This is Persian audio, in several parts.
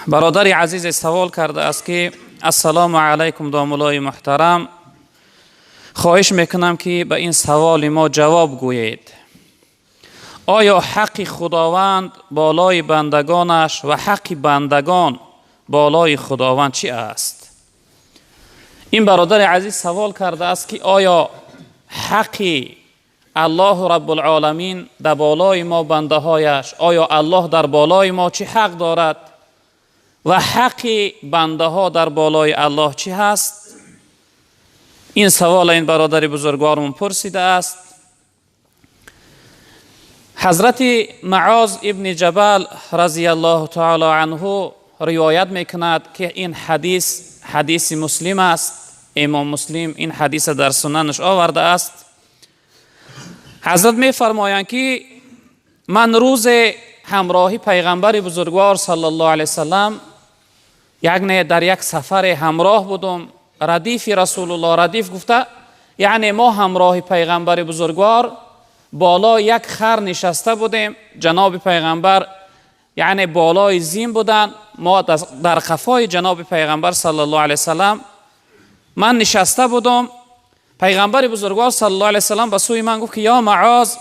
برادر عزیز سوال کرده است که السلام علیکم دامولای محترم، خواهش میکنم که به این سوال ما جواب گویید. آیا حق خداوند بالای بندگانش و حق بندگان بالای خداوند چی است؟ این برادر عزیز سوال کرده است که آیا حق الله رب العالمین در بالای ما بنده هایش، آیا الله در بالای ما چی حق دارد و حق بنده ها در بالای الله چی هست؟ این سوال این برادر بزرگوارمون پرسیده است. حضرت معاذ ابن جبل رضی الله تعالی عنه روایت میکند که این حدیث مسلم است. امام مسلم این حدیث در سننش آورده است. حضرت میفرمایند که من روز همراهی پیغمبر بزرگوار صلی الله علیه وسلم یعنی در یک سفر همراه بودم. ردیف رسول الله، ردیف گفته یعنی ما همراه پیغمبر بزرگوار بالا یک خر نشسته بودیم. جناب پیغمبر یعنی بالای زین بودن، ما در قفای جناب پیغمبر صلی الله علیه وسلم من نشسته بودم. پیغمبر بزرگوار صلی الله علیه وسلم به سوی من گفت که یا معاذ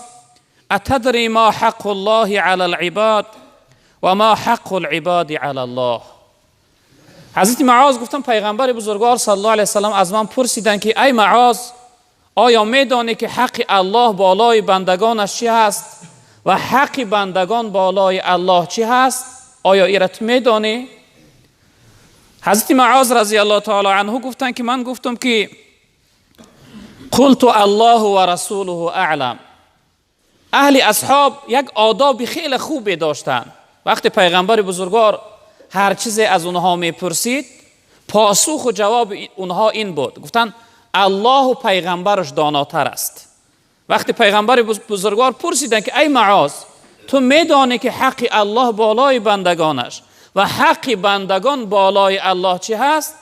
اتدری ما حق الله علی العباد و ما حق العباد علی الله. حضرت معاذ گفتم پیغمبر بزرگوار صلی الله علیه وسلم از من پرسیدن که ای معاذ، آیا میدانی که حق الله بالای بندگانش چی هست و حق بندگان بالای الله چی هست؟ آیا ایرت میدانی؟ حضرت معاذ رضی الله تعالی عنه گفتن که من گفتم که قلت الله و رسوله اعلم. اهل اصحاب یک آداب خیلی خوبی داشتن. وقتی پیغمبر بزرگوار هر چیزی از اونها میپرسید، پاسخ و جواب اونها این بود، گفتن الله و پیغمبرش داناتر است. وقتی پیغمبر بزرگوار پرسیدن که ای معاذ، تو میدانی که حق الله بالای بندگانش و حق بندگان بالای الله چی هست؟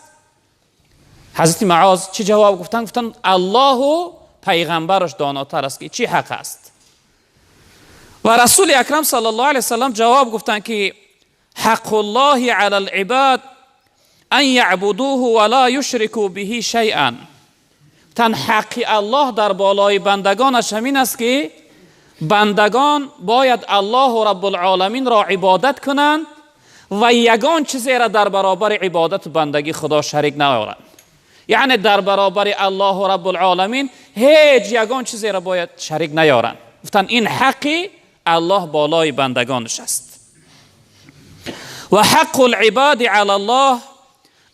حضرت معاذ چی جواب گفتن؟ گفتن الله و پیغمبرش داناتر است که چی حق است. و رسول اکرم صلی الله علیه وسلم جواب گفتن که حق الله علی العباد ان یعبدوه ولا یشرکوا به شیئا. تن حق الله در بالای بندگانش همین است که بندگان باید الله رب العالمین را عبادت کنند و یگان چیزی را در برابر عبادت بندگی خدا شریک نیارند. یعنی در برابر الله رب العالمین هیچ یگان چیزی را باید شریک نیارند. گفتن این حق الله بالای بندگانش است. و حق العباد علی الله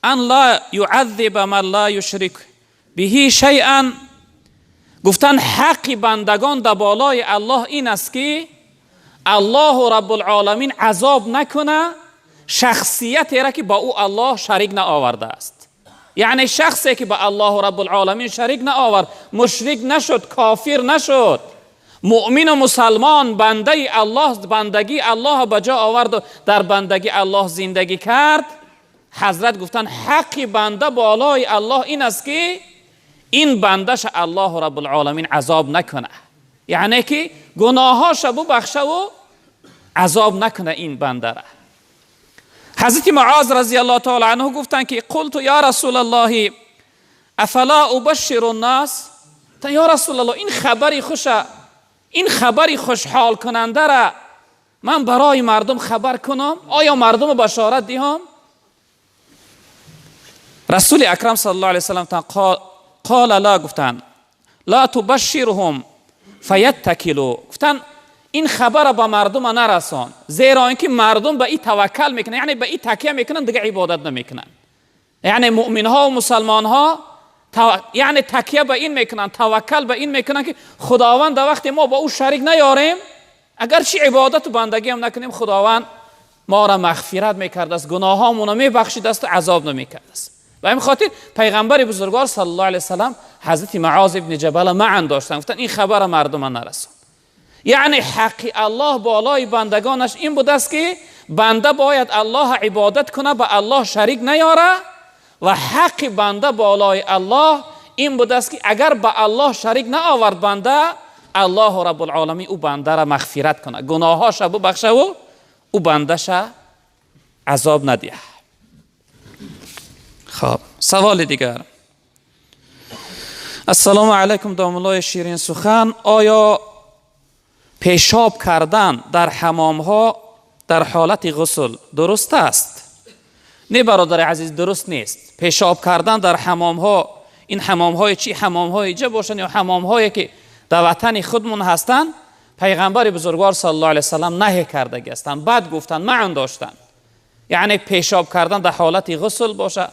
ان لا يعذب من لا يشرك به شیئا. گفتن حق بندگان در بالای الله این است که الله رب العالمین عذاب نکنه شخصیتی را که با او الله شریک نآورده است. یعنی شخصی که با الله رب العالمین شریک نآورد، مشرک نشد، کافر نشد، مؤمن و مسلمان بنده الله، بندگی الله به جا آورد و در بندگی الله زندگی کرد، حضرت گفتن حق بنده بالای الله این است که این بندش الله رب العالمین عذاب نکنه، یعنی که گناهاش ببخشه و عذاب نکنه این بنده را. حضرت معاذ رضی الله تعالی عنه گفتن که قلت یا رسول الله افلا ابشر الناس. یا رسول الله این خبری خوشحال کننده را من برای مردم خبر کنم؟ آیا مردم بشارت دهم؟ رسول اکرم صلی الله علیه وسلم قال لا، گفتن لا تبشرهم فیتکلوا. گفتن این خبر به مردم نرسان، زیرا اینکه مردم به این توکل میکنن، یعنی به این تکیه میکنن، دیگه عبادت نمیکنن. یعنی مؤمن ها و مسلمان ها یعنی تکیه به این میکنن، توکل به این میکنن که خداوند در وقتی ما با او شریک نیاریم، اگر چی عبادت و بندگی هم نکنیم، خداوند ما را مغفرت میکرده است، گناهامون را میبخشیده است و عذاب نمیکرده است. و این خاطر پیغمبر بزرگوار صلی الله علیه وسلم حضرت معاذ ابن جبل معا داشتن، گفتن این خبر مردم نرسون. یعنی حق الله بالای بندگانش این بود است که بنده باید الله عبادت کنه، به الله شریک نیاره، و حق بنده بالای الله این بود است که اگر به الله شریک نآورد بنده، الله رب العالمین او بنده را مغفرت کنه، گناهاش ببخشه و او بندش عذاب ندیه. خب سوال دیگر. السلام علیکم دامولای شیرین سخن، آیا پیشاب کردن در حمام ها در حالت غسل درست است؟ نه برادر عزیز، درست نیست. پیشاب کردن در حمام ها، این حمام های چی؟ حمام های اینجا باشن یا حمام هایی که در وطن خودمون هستن، پیغمبر بزرگوار صلی الله علیه وسلم نهی کرده هستند، بعد گفتن معن داشتن، یعنی پیشاب کردن در حالت غسل باشه.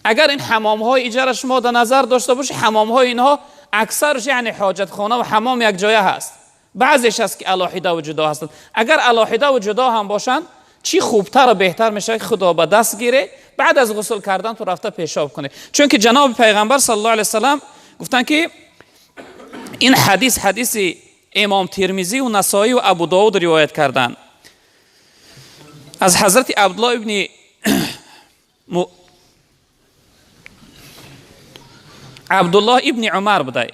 اگر این حمام های ایجار شما در نظر داشته باشی، حمام های اینها اکثرش یعنی حاجت خانه و حمام یک جایه هست، بعضیش هست که علاحده و جدا هستند. اگر علاحده و جدا هم باشن چی خوبتر و بهتر میشه که خدا به دست گیره، بعد از غسل کردن تو رفته پیشاب کنه. چون که جناب پیغمبر صلی الله علیه وسلم گفتن که این حدیث امام ترمذی و نسائی و ابو داود روایت کردن از حضرت عبدالله ابن عمر بوده،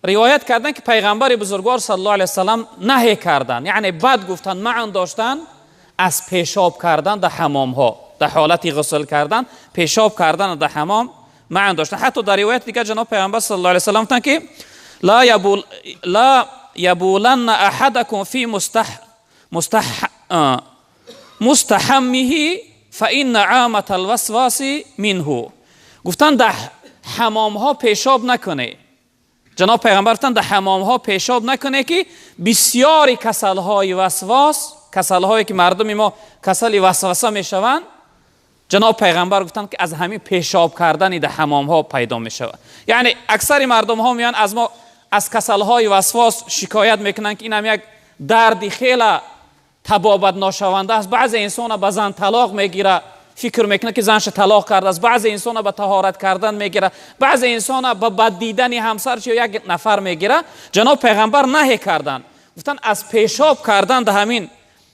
روایت کردن که پیغمبر بزرگوار صلی الله علیه وسلم نهی کردن، یعنی بعد گفتن معن داشتن از پیشاب کردن در حمام ها، در حالت غسل کردن پیشاب کردن در حمام معن داشتن. حتی در روایت دیگه جناب پیغمبر صلی الله علیه وسلم گفتن که لا یبولن احدکم فی مستحمه فإن عامة الوسواس منه. گفتن در حمام ها پیشاب نکنه. جناب پیغمبر گفتن در حمام ها پیشاب نکنه که بسیاری کسل های وسواس، کسل هایی که مردم ما کسل وسوسه میشوند، جناب پیغمبر گفتن که از همین پیشاب کردن در حمام ها پیدا میشود. یعنی اکثر مردم ها میان از ما از کسل های وسواس شکایت میکنن که این هم یک دردی خیلی تبابت ناشونده است. بعض انسان به زن طلاق میگیره، فکر میکنه که زنش طلاق کرده است. بعض انسان به طهارت کردن میگیره، بعض انسان به بد دیدن همسرش یا یک نفر میگیره. جناب پیغمبر نهی کردن، گفتن از پیشاب کردن در همین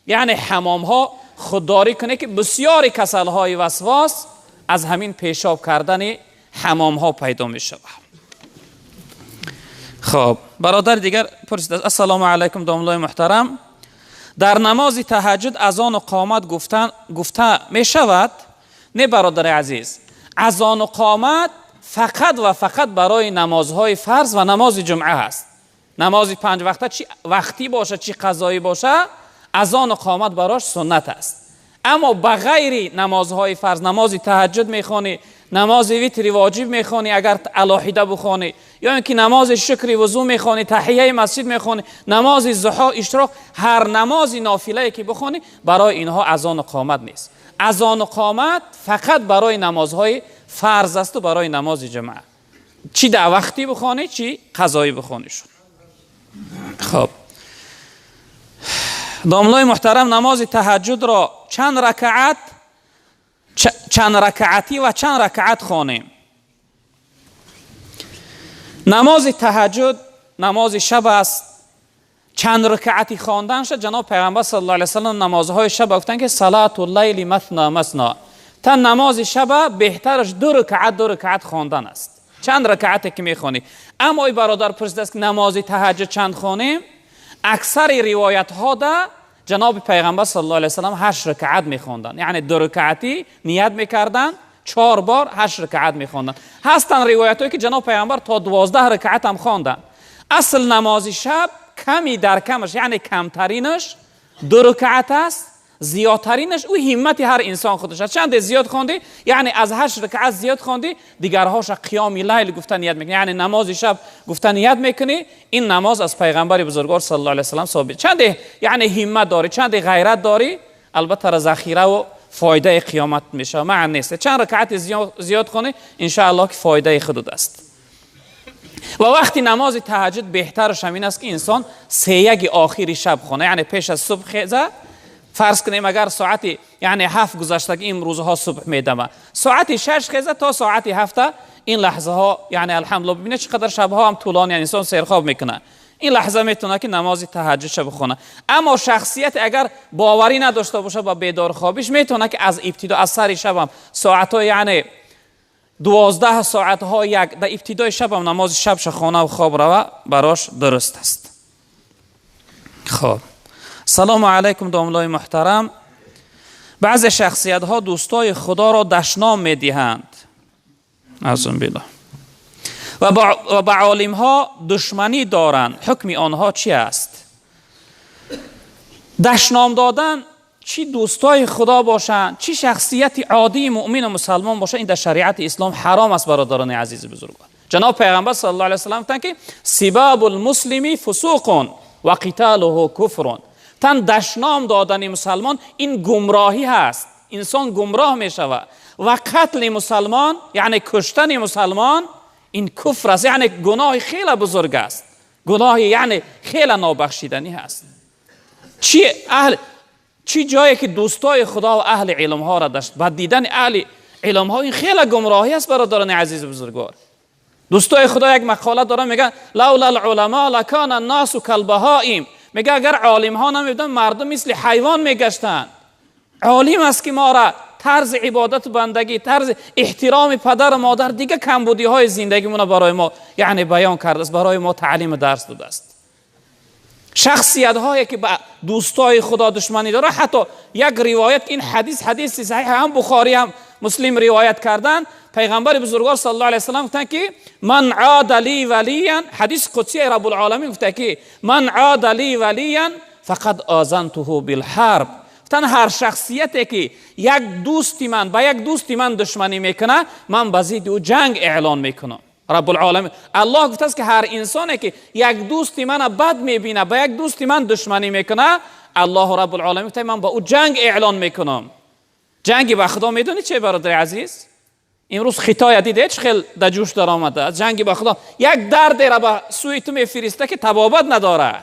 یعنی حمام ها خودداری کنه که بسیاری کسل های وسواس از همین پیشاب کردن حمام ها پیدا می شود. خب برادر دیگر پرسید. السلام علیکم دامولای محترم، در نماز تهجد اذان و قامت گفته می شود؟ نه برادر عزیز، اذان و قامت فقط و فقط برای نمازهای فرض و نماز جمعه هست. نماز 5 وقته چی وقتی باشه چی قضایی باشه، اذان و قامت براش سنت است. اما بغیر نمازهای فرض، نماز تهجد میخوانی، نماز وتر واجب میخوانی اگر علاحده بخوانی، یا اینکه نماز شکر وضو میخوانی، تحیه مسجد میخوانی، نماز ضحی اشراق، هر نماز نافله که بخوانی، برای اینها اذان و قامت نیست. اذان و قامت فقط برای نمازهای فرض است و برای نماز جمعه، چی در وقتی بخوانی چی قضایی بخوانی شد. خب داملای محترم، نماز تهجد را چند رکعتی و چند رکعت خوانیم؟ نماز تهجد نماز شب است، چند رکعتی خواندن شد. جناب پیغمبر صلی الله علیه وسلم نمازهای شب گفتن که صلات اللیل مثنا مثنا، تا نماز شب بهترش 2 رکعت خواندن است. چند رکعتی که میخوانی. اما ای برادر پرسیده است که نماز تهجد چند خوانیم؟ اکثر روایت ها ده جناب پیغمبر صلی الله علیه وسلم 8 رکعت میخوندن، یعنی 2 رکعتی نیت میکردن، 4 بار 8 رکعت میخوندن. هستن روایت هایی که جناب پیغمبر تا 12 رکعت هم خواندن. اصل نماز شب کمی در کمش، یعنی کمترینش 2 رکعت است، زیادترینش او همت هر انسان خودش است. چند زیاد خواندی یعنی از 8 رکعت زیاد خواندی، دیگرهاش قیام لیل گفتن نیت میکنی، یعنی نماز شب گفتن نیت میکنی. این نماز از پیغمبر بزرگوار صلی الله علیه و سلم ثابت. چند یعنی همت داری، چند غیرت داری، البته را ذخیره و فایده قیامت میشه، معنی نیست. چند رکعت زیاد خونی ان شاء الله که فایده خود است. و وقتی نماز تهجد بهترش همین است که انسان 3 آخری شب خونه، یعنی پیش از صبح خیزه. فرض کنیم اگر ساعتی یعنی 7 گذشته که این روزها صبح میدمه، ساعتی 6 خیزه تا ساعتی 7 این لحظه ها، یعنی الحمدلله ببینید چقدر شبها هم طولانی، یعنی انسان سیرخواب میکنه. این لحظه میتونه که نماز تهجد شب خونه. اما شخصیت اگر باوری نداشته باشه با بیدار خوابش، میتونه که از ابتدا از سر شب هم ساعت ها یعنی 12 ساعت ها در ابتدای شب هم نماز شب خانه و خواب روه براش درست است. خب سلام علیکم دامولای محترم، بعض شخصیت ها دوستای خدا را دشنام می دهند عظم بالله و با عالم ها دشمنی دارند. حکم آنها چی است؟ دشنام دادن چی دوستای خدا باشند چی شخصیت عادی مؤمن و مسلمان باشه، این در شریعت اسلام حرام است برادران عزیز بزرگوار. جناب پیغمبر صلی الله علیه و سلم گفتند که سباب المسلم فسوق و قتاله کفر. تن دشنام دادن مسلمان این گمراهی هست، انسان گمراه می شود. و قتل مسلمان یعنی کشتن مسلمان این کفر است، یعنی گناه خیلی بزرگ است، گناه یعنی خیلی نابخشیدنی هست. چی جایی که دوستای خدا و اهل علم ها را داشت، بعد دیدن اهل علم ها این خیلی گمراهی است برادران عزیز بزرگوار. دوستای خدا یک مقاله دارن میگن لولا العلماء لکان الناس کالبهائم، میگه اگر عالم ها نمیبودن مردم مثل حیوان میگشتن. عالم است که ما را طرز عبادت بندگی، طرز احترام پدر و مادر، دیگه کمبودی های زندگیمون برای ما یعنی بیان کرده است، برای ما تعلیم درس داده است. شخصیت هایی که با دوستای خدا دشمنی داره، حتی یک روایت، این حدیث صحیح هم بخاری هم مسلم روایت کردن، پیغمبر بزرگوار صلی الله علیه و سلم گفتن که من عاد لی ولیا، حدیث قدسی رب العالمین گفته که من عاد لی ولیا فقد آذنته بالحرب. گفتن هر شخصیتی که یک دوستی من با یک دوستی من دشمنی میکنه، من با ضد او جنگ اعلان میکنم. رب العالمین الله گفته است که هر انسانی که یک دوستی من بد میبینه، با یک دوستی من دشمنی میکنه، الله رب العالمین گفته من با او جنگ اعلان میکنم. جنگی با خدا میدونی چه برادر عزیز؟ امروز خطای دیده چه خیلی در جوش در آمده از جنگی با خدا. یک درد را به سوی تو میفرسته که تبابت نداره.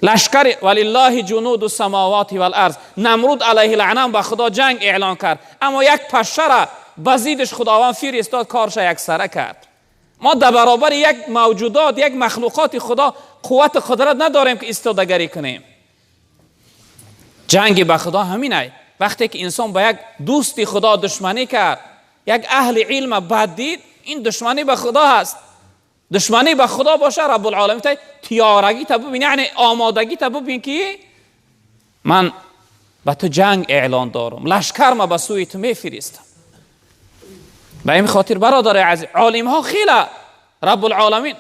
لشکر ولله جنود السماوات والارض، نمرود علیه لعنه با خدا جنگ اعلان کرد، اما یک پشه را بزیدش خداوند فرستاد، کارش یک سره کرد. ما در برابر یک موجودات، یک مخلوقات خدا قوت قدرت نداریم که ایستادگی کنیم. جنگی با خدا همینه. وقتی که انسان با یک دوستی خدا دشمنی کرد، یک اهل علم بد دید، این دشمنی با خدا هست. دشمنی با خدا باشه، رب العالمین تیارگی تا ببین، یعنی آمادگی تا ببین که من با تو جنگ اعلان دارم، لشکر ما به سوی تو میفرستم. به این خاطر برادر عزیز، عالم ها خیلی رب العالمین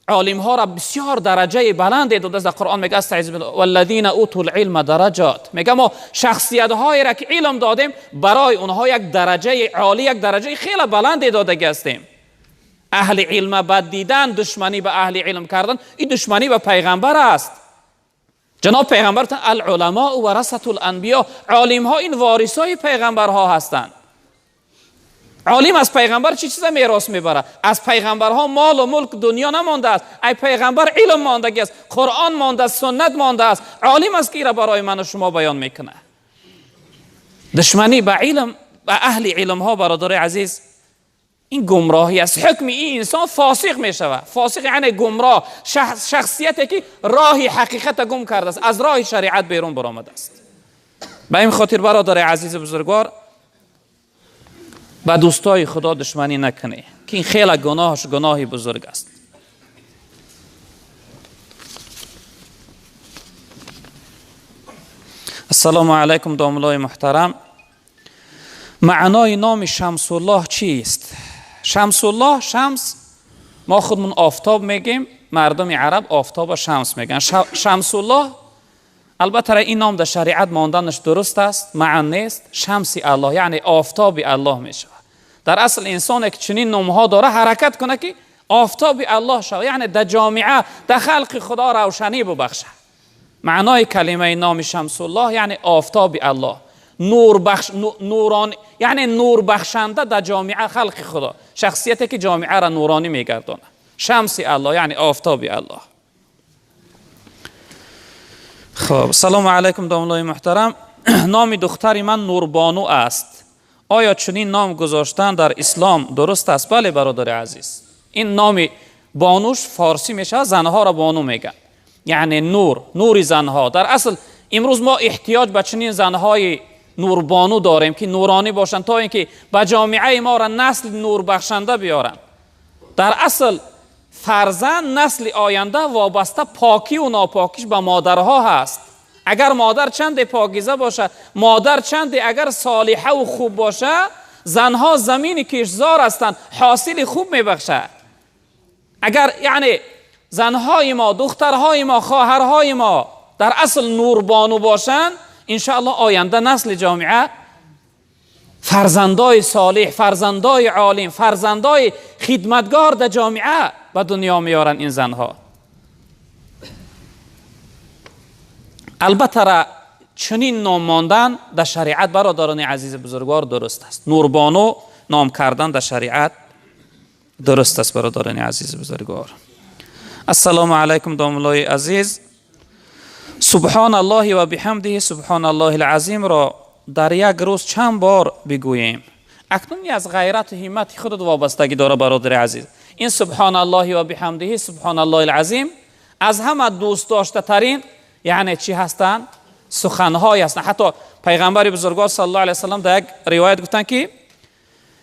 عالم ها را بسیار درجه بلند داده. در قرآن میگه استعذ بالله والذین اوتوا العلم درجات، میگه ما شخصیت هایی را که علم دادیم برای اونها یک درجه عالی، یک درجه خیلی بلند داده هستیم. اهل علم بد دیدن، دشمنی به اهل علم کردن، این دشمنی به پیغمبر است. جناب پیغمبر العلماء ورثة الانبیاء، عالم ها این وارثای پیغمبر ها هستند. عالم از پیغمبر چی چیزا میراث میبره؟ از پیغمبرها مال و ملک دنیا نمانده است، ای پیغمبر علم ماندگی است، قرآن مانده است، سنت مانده است. عالم است که را برای من و شما بیان میکنه. دشمنی به علم، به اهل علم ها برادر عزیز، این گمراهی است. حکم این انسان فاسق میشود. فاسق یعنی گمراه، شخصیتی که راهی حقیقت گم کرده است، از راه شریعت بیرون برآمده است. به این خاطر برادر عزیز بزرگوار، با دوستای خدا دشمنی نکنه که این خیلی گناهش گناهی بزرگ است. السلام علیکم داملای محترم. معنای نام شمس الله چیست؟ شمس الله، شمس ما خودمون آفتاب میگیم، مردم عرب آفتاب شمس میگن. شمس الله البته این نام در شریعت ماندنش درست است، معنی نیست. شمس الله یعنی آفتاب الله میشه. در اصل انسان که چنین نامها داره حرکت کنه که آفتاب الله شود، یعنی در جامعه در خلق خدا روشنی ببخشه. معنای کلمه نام شمس الله یعنی آفتاب الله، نور بخش، نوران، یعنی نور بخشنده در جامعه خلق خدا، شخصیتی که جامعه را نورانی میگردونه. شمس الله یعنی آفتاب الله. خب سلام علیکم داملای محترم. نام دختری من نوربانو است. آیا چنین نام گذاشتن در اسلام درست است؟ بله برادر عزیز، این نام بانوش فارسی میشه، زنها را بانو میگن، یعنی نور، نوری زنها. در اصل امروز ما احتیاج به چنین زنهای نوربانو داریم که نورانی باشن تا اینکه به جامعه ما را نسل نور بخشنده بیارن. در اصل فرزند، نسل آینده وابسته پاکی و ناپاکیش به مادرها هست. اگر مادر چند پاکیزه باشه، مادر چند اگر صالحه و خوب باشه، زنها زمین کشتزار هستند، حاصل خوب میبخشه. اگر یعنی زنهای ما، دخترهای ما، خواهرهای ما در اصل نوربانو باشند، انشاءالله آینده نسل جامعه فرزندای صالح، فرزندای عالم، فرزندای خدمتگار در جامعه به دنیا میارن این زنها. البته چنین نام ماندن در شریعت برادران عزیز بزرگوار درست است. نوربانو نام کردن در شریعت درست است برادران عزیز بزرگوار. السلام علیکم دوملای عزیز. سبحان الله و بحمده سبحان الله العظیم را در یک روز چند بار بگوییم؟ اکنون از غیرت و همت خودت وابستگی داره برادر عزیز. این سبحان الله و بحمده سبحان الله العظیم از همه دوست داشته ترین یعنی چی هستند؟ سخنهای هستند. حتی پیغمبر بزرگوار صلی الله علیه و سلم در یک روایت گفتن که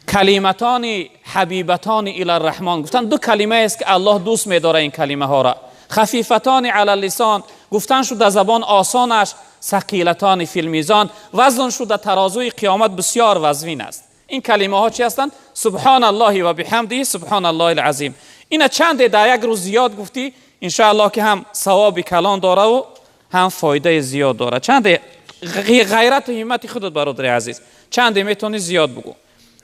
کلمتان حبیبتان الی الرحمن، گفتن دو کلمه است که الله دوست می‌داره این کلمه ها را. خفیفتان علی اللسان، گفتن شد در زبان آسانش، ثقیلتان فی المیزان، وزن شد در ترازوی قیامت بسیار وزنین است. این کلمه ها چی هستند؟ سبحان الله و بحمده سبحان الله العظیم. اینا چند در یک روز زیاد گفتی ان شاء الله که هم ثواب کلان داره و هم فایده زیاد داره. چند غیرت و همت خودت برادر عزیز چند میتونی زیاد بگو.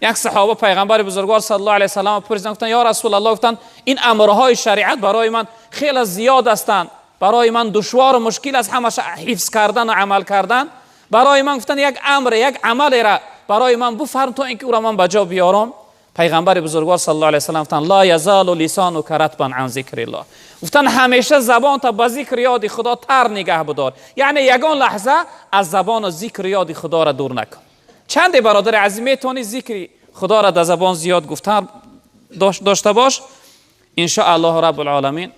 یک صحابه پیغمبر بزرگوار صلی الله علیه و سلم پرسیدن، گفتن یا رسول الله، گفتن این امرهای شریعت برای من خیلی زیاد هستند، برای من دشوار و مشکل است همش حفظ کردن و عمل کردن. برای من گفتن یک امر، یک عمل را برای من بفرم تا اینکه او را من بجا بیارم. پیغمبر بزرگوار صلی الله علیه و سلم گفتن لا یزال لسانک رطبا عن ذکر الله، گفتن همیشه زبان تا به ذکر یاد خدا تر نگه بدار، یعنی یگان لحظه از زبان و ذکر یاد خدا را دور نکن. چند برادر عزیز میتونی ذکر خدا را در زبان زیاد گفتن داشته باش، ان شاء الله رب العالمین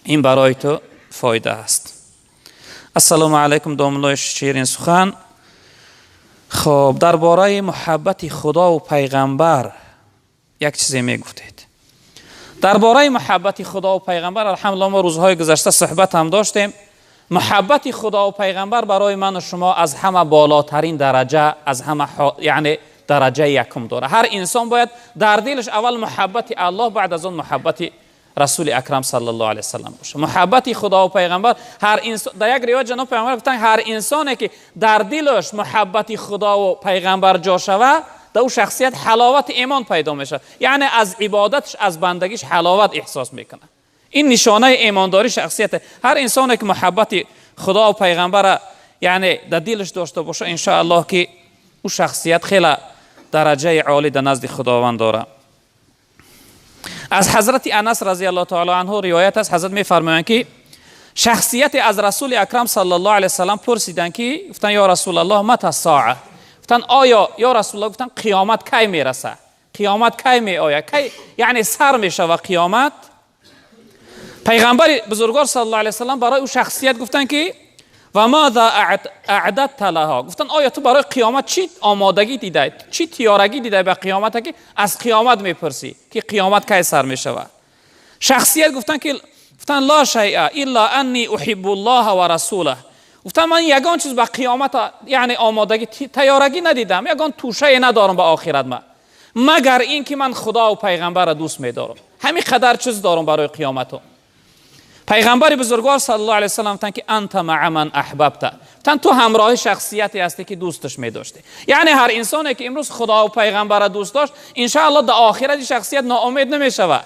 این برای تو فایده است. السلام علیکم دوملای شیرین سخن. خب درباره محبت خدا و پیغمبر یک چیزی میگفتید. درباره محبت خدا و پیغمبر الحمدلله ما روزهای گذشته صحبت هم داشتیم. محبت خدا و پیغمبر برای من و شما از همه بالاترین درجه، از همه یعنی درجه یکم داره. هر انسان باید در دلش اول محبت الله، بعد از اون محبت رسول اکرم صلی الله علیه و سلم باشه. محبت خدا و پیغمبر هر انسان، در یک روایت جناب پیغمبر گفتن هر انسانی که در دلش محبت خدا و پیغمبر جا شود، در او شخصیت حلاوت ایمان پیدا میشه، یعنی از عبادتش از بندگیش حلاوت احساس میکنه. این نشانه ایمانداری شخصیت. هر انسانی که محبت خدا و پیغمبر یعنی در دلش داشته باشه ان شاء الله که او شخصیت خیلی درجه عالی در نزد خداوند داره. از حضرت انس رضی الله تعالی عنه روایت است، حضرت میفرمایند که شخصیت از رسول اکرم صلی الله علیه و سلم پرسیدن که گفتن یا رسول الله متى الساعه، گفتن آیا یا رسول الله، گفتن قیامت کی میرسه، قیامت کی می آید، کی یعنی سر میشه و قیامت. پیغمبر بزرگوار صلی الله علیه و سلم برای او شخصیت گفتن که و ماذا اعددت لها، گفتن آیا تو برای قیامت چی آمادگی دیده، چی تیارگی دیده به قیامت که از قیامت میپرسی که قیامت کی سر میشود. شخصیت گفتن که گفتن لا شیء الا انی احب الله و رسوله، گفتن من یگان چیز به قیامت یعنی آمادگی تیارگی ندیدم، یگان توشه ندارم به آخرت مگر این که من خدا و پیغمبر را دوست میدارم، همین قدر چیز دارم برای قیامت. پیغمبر بزرگوار صلی الله علیه و سلم گفتن که انت مع من احببت، گفتن تو همراه شخصیتی هستی که دوستش می‌داشتی. یعنی هر انسانی که امروز خدا و پیغمبر را دوست داشت ان شاء الله در آخرت شخصیت ناامید نمی‌شود،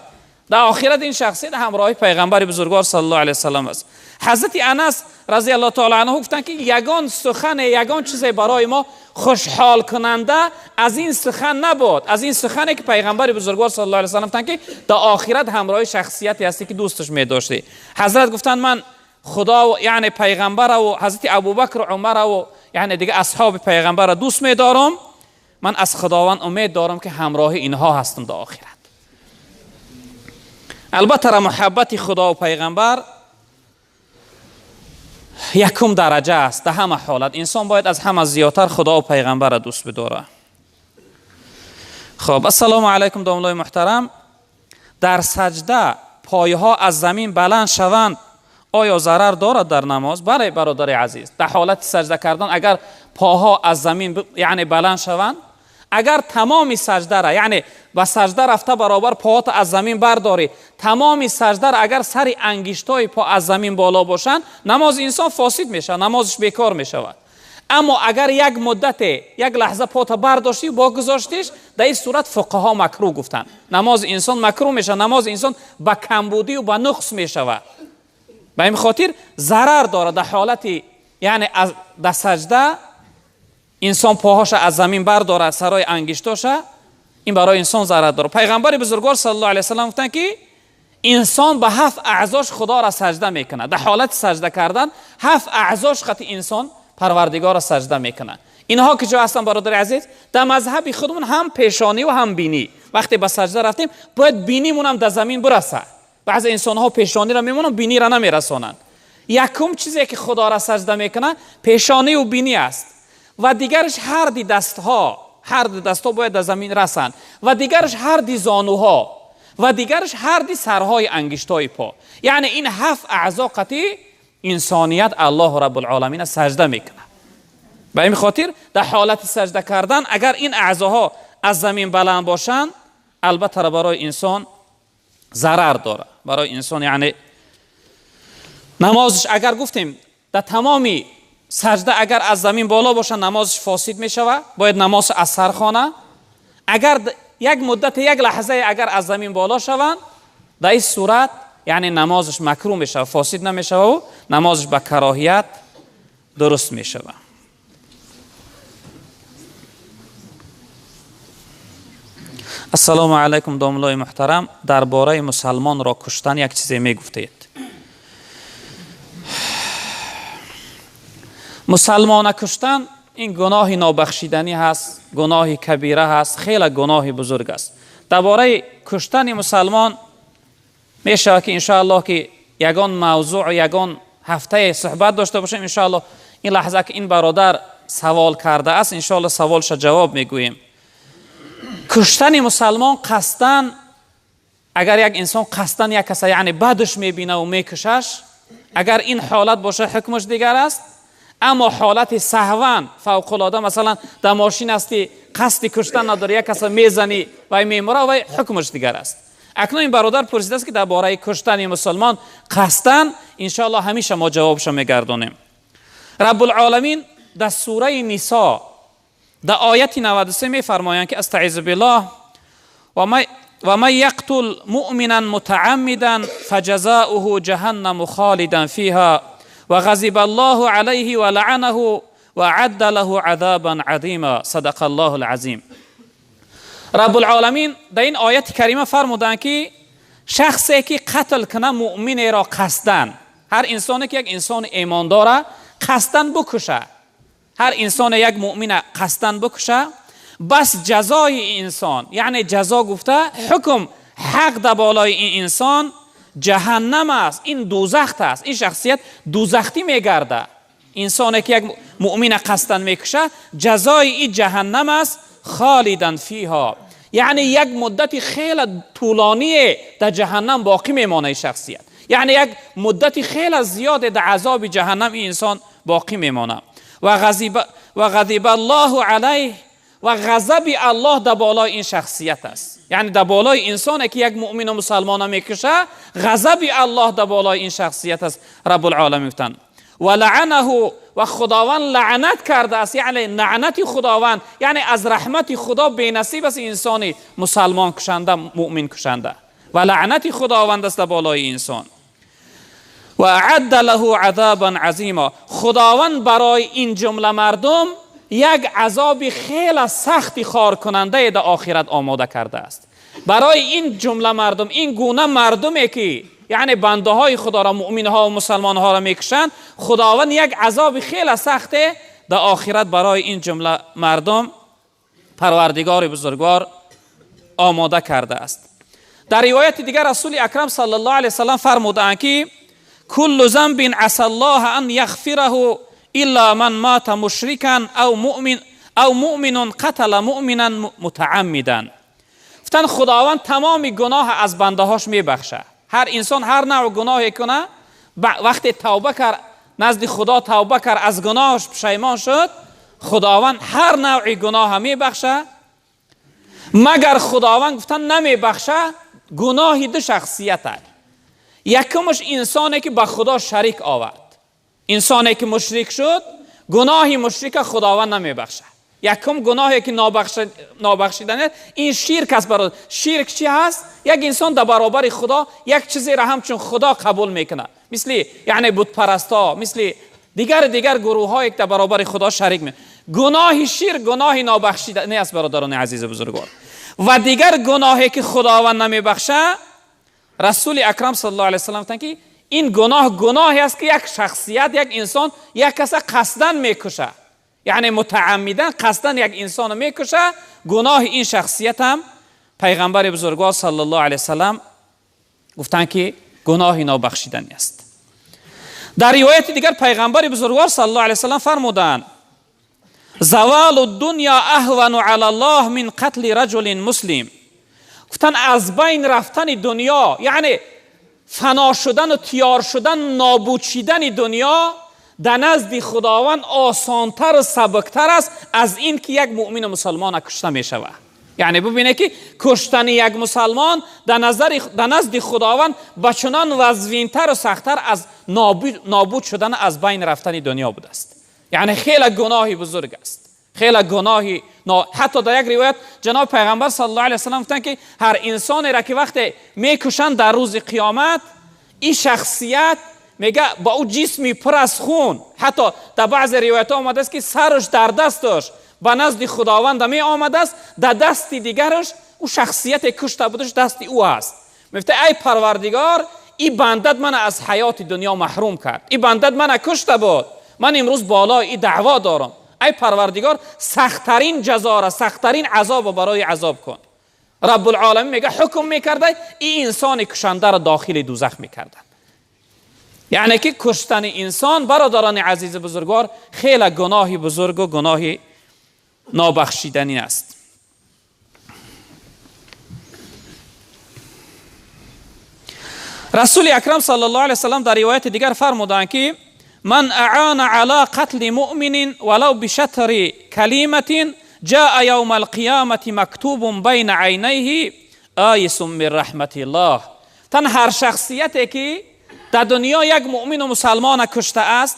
در آخرت این شخصیت همراه پیغمبر بزرگوار صلی الله علیه و سلم است. حضرت انس رضی الله تعالی عنه گفتن که یگان سخن، یگان چیزی برای ما خوشحال کننده از این سخن نبود، از این سخنی که پیغمبر بزرگوار صلی الله علیه و سلم گفتن که در آخرت همراه شخصیتی هستی که دوستش می‌داشتی. حضرت گفتن من خدا و یعنی پیغمبر و حضرت ابوبکر و عمر و یعنی دیگه اصحاب پیغمبر را دوست می‌دارم، من از خداوند امید دارم که همراه اینها هستم در آخرت. البته محبت خدا و پیغمبر یکم درجه است. در همه حالت انسان باید از همه زیادتر خدا و پیغمبر را دوست بداره. خب السلام علیکم دوملای محترم. در سجده پایها از زمین بلند شوند آیا ضرر دارد در نماز؟ بله برادر عزیز، در حالت سجده کردن اگر پاها از زمین یعنی بلند شوند، اگر تمام سجده را یعنی با سجده رفته برابر پاهات از زمین برداری، تمام سجده را اگر سر انگشتای پا از زمین بالا باشند، نماز انسان فاسد میشه، نمازش بیکار میشود. اما اگر یک مدت یک لحظه پات برداشتی و بگذاشتیش، در این صورت فقها مکروه گفتند نماز انسان مکروه میشه، نماز انسان با کمبودی و با نقص میشود. به این خاطر ضرر داره در حالت یعنی در سجده انسان پاهاش از زمین برداره سرای انگشتاش، این برای انسان ضرر داره. پیغمبر بزرگوار صلی الله علیه و سلم گفتن که انسان به 7 اعضاش خدا را سجده میکنه. در حالت سجده کردن 7 اعضاش خط انسان پروردگار را سجده میکنه. اینها که جو هستن برادر عزیز، در مذهب خودمون هم پیشانی و هم بینی، وقتی به سجده رفتیم باید بینیمون هم در زمین برسه. بعضی انسان ها پیشانی را میمونن، بینی را نمیرسونن. یکم چیزی که خدا را سجده میکنه پیشانی و بینی است و دیگرش هر دی دستها باید در زمین رسند و دیگرش هر دی زانوها و دیگرش هر دی سرهای انگشتای پا. یعنی این 7 اعضا قطعی انسانیت الله رب العالمین سجده میکنه. به این خاطر در حالت سجده کردن اگر این اعضاها از زمین بلند باشند، البته برای انسان ضرر داره. برای انسان یعنی نمازش اگر گفتیم در تمامی سجده اگر از زمین بالا باشه نمازش فاسد می شود، باید نماز از سر خوانه. اگر یک مدت یک لحظه اگر از زمین بالا شوند، در این صورت یعنی نمازش مکروه می شود، فاسد نمی شود و نمازش به کراهیت درست می شود. السلام علیکم داملای محترم، درباره مسلمان را کشتن یک چیزی می گفتید. مسلمان کشتن این گناه نابخشیدنی هست، گناه کبیره هست، خیلی گناه بزرگ است. درباره کشتن مسلمان می شود که انشاءالله که یگان موضوع و یگان هفته صحبت داشته باشیم. انشاءالله این لحظه که این برادر سوال کرده است انشاءالله سوالش جواب می گوییم. کشتن مسلمان قصدن، اگر یک انسان قصدن یک کسی یعنی بدش می بینه و می کشش، اگر این حالت باشه حکمش دیگر است. اما حالت سهوان فوق العاده، مثلا در ماشین هستی قصد کشتن نداری یک کسی میزنی و میمره و حکمش دیگر است. اکنون این برادر پرسیده است که درباره کشتن مسلمان قصدن، انشاءالله همیشه ما جوابش میگردونیم. رب العالمین در سوره نساء در آیت 93 میفرمایند که استعیذ بالله و من یقتل مؤمنا متعمدا فجزاؤه جهنم خالدا فیها و غضب الله علیه و لعنه و اعد له عذابا عظیما. صدق الله العظیم. رب العالمین در این آیت کریمه فرمودند که شخصی که قتل کنه مؤمن را قصدن، هر انسانی که یک انسان ایمان داره قصدن بکشه، هر انسان یک مؤمن قصدن بکشه، بس جزای انسان یعنی جزا گفته حکم حق در بالای این انسان جهنم است، این دوزخ است، این شخصیت دوزختی میگرده. انسانی که یک مؤمن قصدن میکشه جزای این جهنم است، خالدن فیها، یعنی یک مدت خیلی طولانی در جهنم باقی میمانه این شخصیت، یعنی یک مدت خیلی زیاد در عذاب جهنم این انسان باقی میمانه. و غضب الله علیه، و غضب الله در بالای این شخصیت است، یعنی در بالای انسانی که یک مؤمن و مسلمان میکشه غضب الله در بالای این شخصیت است. رب العالمین گفتند و لعنه، و خداوند لعنت کرده است، یعنی لعنت خداوند یعنی از رحمت خدا بی نصیب است انسانی مسلمان کشنده مؤمن کشنده، و لعنت خداوند است در بالای انسان. و اعد له عذابا عظیما، خداوند برای این جمله مردم یک عذاب خیلی سختی خار کننده در آخرت آماده کرده است. برای این جمله مردم، این گونه مردمی که یعنی بنده های خدا را، مؤمن ها و مسلمان ها را میکشند، خداوند یک عذاب خیلی سخت در آخرت برای این جمله مردم پروردگار بزرگوار آماده کرده است. در روایت دیگر رسول اکرم صلی الله علیه وسلم فرمودند که کل ذنب عسى الله ان یغفره الا من مات مشرکا او مؤمن قتل مؤمنا متعمدا. گفتن خداوند تمام گناه از بنده هاش میبخشه. هر انسان هر نوع گناهی کنه وقتی توبه کرد نزد خدا، توبه کرد، از گناهش پشیمان شد، خداوند هر نوع گناه میبخشه، مگر خداوند گفتن نمیبخشه گناهی دو شخصیت. یکمش انسانی که به خدا شریک آورد، انسانی که مشرک شد، گناهی مشرک خداوند نمیبخشه. یکم گناهی که نابخشیدنه، این شرک است. برادر، شرک چی هست؟ یک انسان در برابر خدا یک چیزی را همچون خدا قبول میکنه، مثل یعنی بت پرستا، مثل دیگر گروه ها یک در برابر خدا شریک می. گناه شرک گناه نابخشیدنی است برادران عزیز بزرگوار. و دیگر گناهی که خداوند نمیبخشه، رسول اکرم صلی الله علیه و سلم گفتند که این گناهی است که یک شخصیت، یک انسان، یک کس قصداً میکشه، یعنی متعمداً قصداً یک انسان میکشه. گناه این شخصیت هم پیغمبر بزرگوار صلی الله علیه و سلم گفتند که گناه نابخشیدنی است. در روایت دیگر پیغمبر بزرگوار صلی الله علیه و سلم فرمودند زوال الدنیا اهون علی الله من قتل رجل مسلم. گفتن از بین رفتن دنیا، یعنی فنا شدن و تیار شدن، نابود شدن دنیا در نزد خداوند آسانتر و سبکتر است از این که یک مؤمن مسلمان کشته می شود. یعنی ببینه که کشتن یک مسلمان در نزد خداوند بچنان وزوینتر و سختتر از نابود شدن، از بین رفتن دنیا بوده است. یعنی خیلی گناهی بزرگ است، خیلی گناهی حتی در یک روایت جناب پیغمبر صلی الله علیه و سلم گفتند که هر انسانی را که وقتی میکشند در روز قیامت، این شخصیت میگه با او جسمی پر از خون، حتی در بعض روایت ها آمده است که سرش در دستش به نزد خداوند می آمده است، در دست دیگرش او شخصیت کشته بودش دست او است. میگه ای پروردگار، این بندت من از حیات دنیا محروم کرد، این بندت من کشته بود، من امروز بالای این دعوا دارم، ای پروردگار سختترین جزا را، سختترین عذاب برای عذاب کن. رب العالمین میگه حکم میکرده این انسان کشنده را داخل دوزخ میکردن. یعنی که کشتن انسان برادران عزیز بزرگوار خیلی گناهی بزرگ و گناهی نابخشیدنی است. رسول اکرم صلی الله علیه وسلم در روایت دیگر فرمودند که من اعان علی قتل مؤمن ولو بشطر کلمة جاء یوم القیامة مکتوب بین عینیه آیس من رحمت الله. تن هر شخصیتی که در دنیا یک مؤمن و مسلمان کشته است،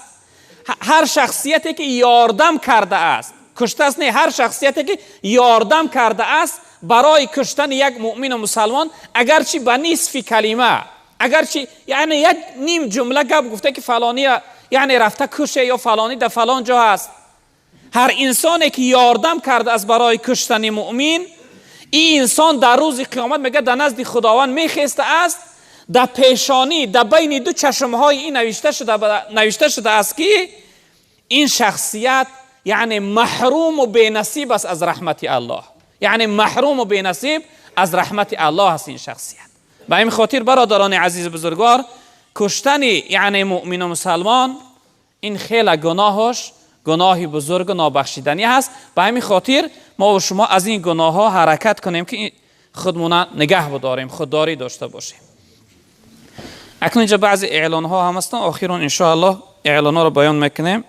هر شخصیتی که یاردم کرده است، کشته است نه، هر شخصیتی که یاردم کرده است برای کشتن یک مؤمن و مسلمان، اگرچه به نصف کلمه، اگرچه یعنی یک نیم جمله گپ گفته که فلانی یعنی رفته کشه یا فلانی در فلان جا هست، هر انسانی که یاردم کرده است برای کشتن مؤمن، این انسان در روز قیامت میگه در نزد خداوند میخسته است، در پیشانی در بین دو چشمهای این نوشته شده است که این شخصیت یعنی محروم و بینصیب است از رحمت الله، یعنی محروم و بینصیب از رحمت الله است این شخصیت. به این خاطر برادران عزیز بزرگوار، کشتن یعنی مؤمن و مسلمان این خیلی گناهی بزرگ و نابخشیدنی هست. به همین خاطر ما و شما از این گناه ها حرکت کنیم که خودمون نگه بداریم، خودداری داشته باشیم. اکنون اینجا بعضی اعلان ها هم هستن، آخرون ان شاء الله اعلان ها رو بیان میکنیم.